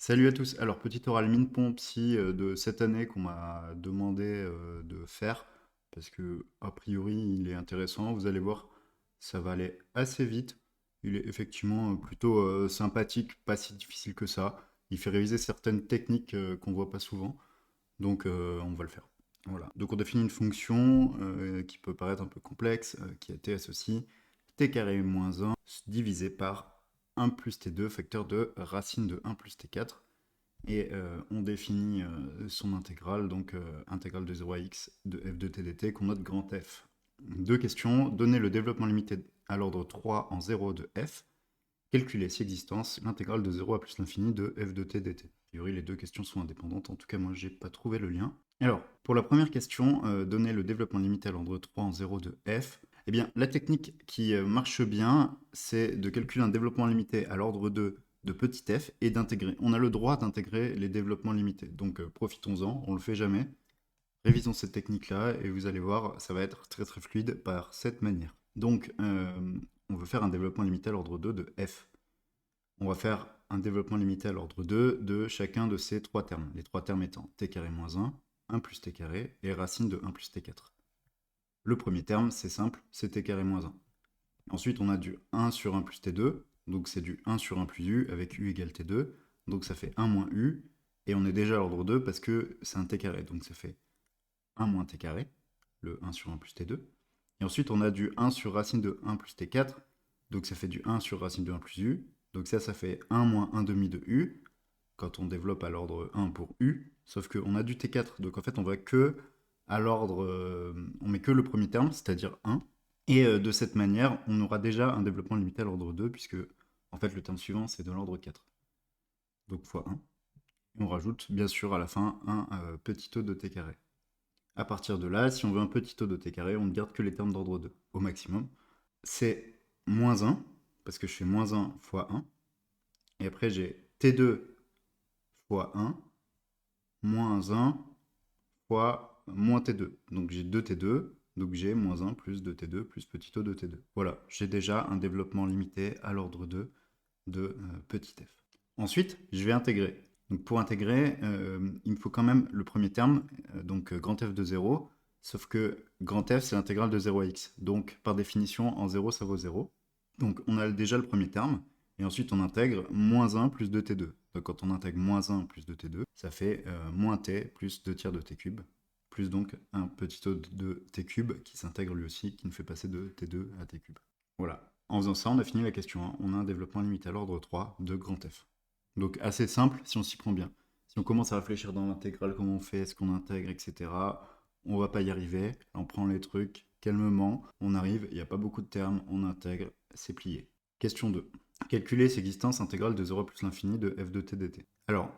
Salut à tous. Alors, petit oral min-pompe de cette année qu'on m'a demandé de faire, parce que a priori il est intéressant. Vous allez voir, ça va aller assez vite. Il est effectivement plutôt sympathique, pas si difficile que ça. Il fait réviser certaines techniques qu'on voit pas souvent, donc on va le faire. Voilà. Donc on définit une fonction qui peut paraître un peu complexe, qui a t associe t carré moins 1 divisé par 1 plus t2 facteur de racine de 1 plus t4. Et on définit son intégrale, donc intégrale de 0 à x de f de t dt qu'on note grand F. Deux questions. Donner le développement limité à l'ordre 3 en 0 de f. Calculer si existence l'intégrale de 0 à plus l'infini de f de t dt. A priori, les deux questions sont indépendantes. En tout cas, moi, j'ai pas trouvé le lien. Alors, pour la première question, donner le développement limité à l'ordre 3 en 0 de f. Eh bien, la technique qui marche bien, c'est de calculer un développement limité à l'ordre 2 de petit f et d'intégrer. On a le droit d'intégrer les développements limités. Donc, profitons-en, on le fait jamais. Révisons cette technique-là et vous allez voir, ça va être très très fluide par cette manière. Donc, on veut faire un développement limité à l'ordre 2 de f. On va faire un développement limité à l'ordre 2 de chacun de ces trois termes. Les trois termes étant t carré moins 1, 1 plus t carré et racine de 1 plus t4. Le premier terme, c'est simple, c'est t carré moins 1. Ensuite, on a du 1 sur 1 plus t2, donc c'est du 1 sur 1 plus u avec u égale t2, donc ça fait 1 moins u, et on est déjà à l'ordre 2 parce que c'est un t carré, donc ça fait 1 moins t carré, le 1 sur 1 plus t2. Et ensuite, on a du 1 sur racine de 1 plus t4, donc ça fait du 1 sur racine de 1 plus u, donc ça fait 1 moins 1 demi de u, quand on développe à l'ordre 1 pour u, sauf qu'on a du t4, donc en fait on va que à l'ordre, on met que le premier terme, c'est-à-dire 1, et de cette manière, on aura déjà un développement limité à l'ordre 2, puisque en fait le terme suivant c'est de l'ordre 4, donc fois 1. Et on rajoute bien sûr à la fin un petit taux de t carré. À partir de là, si on veut un petit taux de t carré, on ne garde que les termes d'ordre 2 au maximum. C'est moins 1, parce que je fais moins 1 fois 1, et après j'ai t2 fois 1, moins 1 fois moins t2. Donc j'ai 2t2, donc j'ai moins 1 plus 2t2 plus petit taux de t2. Voilà, j'ai déjà un développement limité à l'ordre 2 de petit f. Ensuite, je vais intégrer. Donc pour intégrer, il me faut quand même le premier terme, donc grand f de 0, sauf que grand f c'est l'intégrale de 0 à x. Donc par définition, en 0 ça vaut 0. Donc on a déjà le premier terme, et ensuite on intègre moins 1 plus 2t2. Donc quand on intègre moins 1 plus 2t2, ça fait moins t plus 2 tiers de t cube, plus donc un petit taux de t cube qui s'intègre lui aussi, qui nous fait passer de t2 à t cube. Voilà. En faisant ça, on a fini la question 1. On a un développement limité à l'ordre 3 de grand F. Donc assez simple si on s'y prend bien. Si on commence à réfléchir dans l'intégrale, comment on fait, est-ce qu'on intègre, etc., on va pas y arriver. On prend les trucs calmement, on arrive, il n'y a pas beaucoup de termes, on intègre, c'est plié. Question 2. Calculer si existence intégrale de 0 plus l'infini de f de t dt. Alors,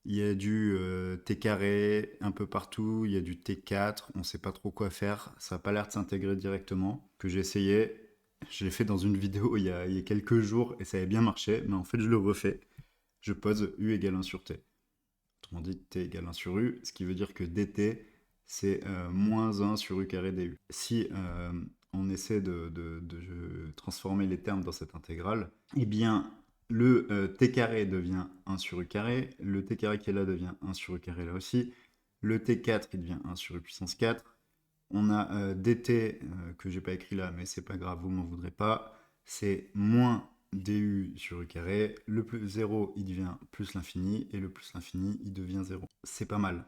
il y a du t carré un peu partout, il y a du t4, on ne sait pas trop quoi faire, ça n'a pas l'air de s'intégrer directement, que j'ai essayé, je l'ai fait dans une vidéo il y a quelques jours et ça avait bien marché, mais en fait je le refais. Je pose u égale 1 sur t. Autrement dit, t égale 1 sur u, ce qui veut dire que dt, c'est moins 1 sur u carré du. Si on essaie de transformer les termes dans cette intégrale, eh bien, le t carré devient 1 sur u carré, le t carré qui est là devient 1 sur u carré là aussi, le t4 il devient 1 sur u puissance 4, on a dt que j'ai pas écrit là, mais c'est pas grave, vous m'en voudrez pas, c'est moins du sur u carré, le plus 0 il devient plus l'infini, et le plus l'infini il devient 0. C'est pas mal.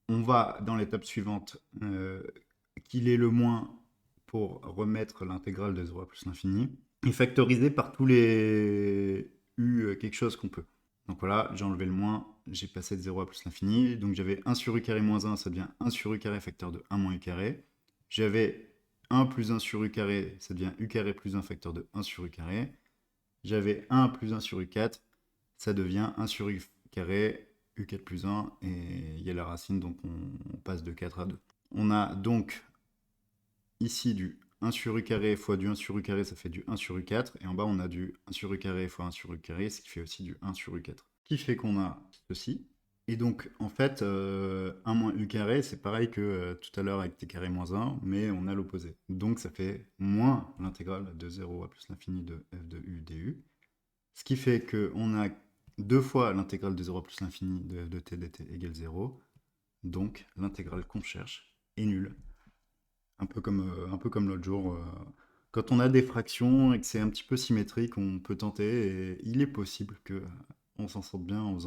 On va dans l'étape suivante, qu'il est le moins pour remettre l'intégrale de 0 à plus l'infini, et factoriser par tous les u quelque chose qu'on peut. Donc voilà, j'ai enlevé le moins, j'ai passé de 0 à plus l'infini, donc j'avais 1 sur u carré moins 1, ça devient 1 sur u carré facteur de 1 moins u carré. J'avais 1 plus 1 sur u carré, ça devient u carré plus 1 facteur de 1 sur u carré. J'avais 1 plus 1 sur u4, ça devient 1 sur u carré, u4 plus 1, et il y a la racine, donc on passe de 4 à 2. On a donc ici du 1 sur u carré fois du 1 sur u carré, ça fait du 1 sur u4, et en bas on a du 1 sur u carré fois 1 sur u carré, ce qui fait aussi du 1 sur u4. Ce qui fait qu'on a ceci. Et donc en fait, 1 moins u carré, c'est pareil que tout à l'heure avec t carré moins 1, mais on a l'opposé. Donc ça fait moins l'intégrale de 0 à plus l'infini de f de u du. Ce qui fait qu'on a 2 fois l'intégrale de 0 plus l'infini de f de t dt égale 0. Donc l'intégrale qu'on cherche est nulle. Un peu comme l'autre jour. Quand on a des fractions et que c'est un petit peu symétrique, on peut tenter et il est possible que on s'en sorte bien en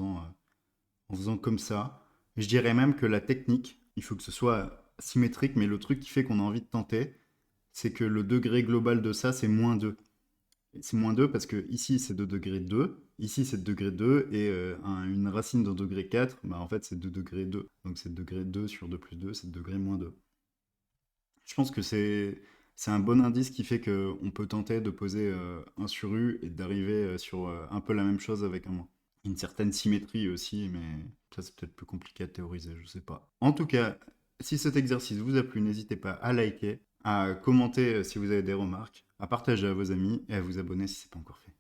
faisant comme ça. Je dirais même que la technique, il faut que ce soit symétrique, mais le truc qui fait qu'on a envie de tenter, c'est que le degré global de ça, c'est -2. C'est -2 parce que ici c'est de degré 2, ici c'est de degré 2, et une racine de degré 4, bah en fait c'est de degré 2. Donc c'est de degré 2 sur 2 plus 2, c'est de degré -2. Je pense que c'est un bon indice qui fait qu'on peut tenter de poser 1 sur U et d'arriver sur un peu la même chose avec un moins. Une certaine symétrie aussi, mais ça c'est peut-être plus compliqué à théoriser, je sais pas. En tout cas, si cet exercice vous a plu, n'hésitez pas à liker, à commenter si vous avez des remarques, à partager à vos amis et à vous abonner si ce n'est pas encore fait.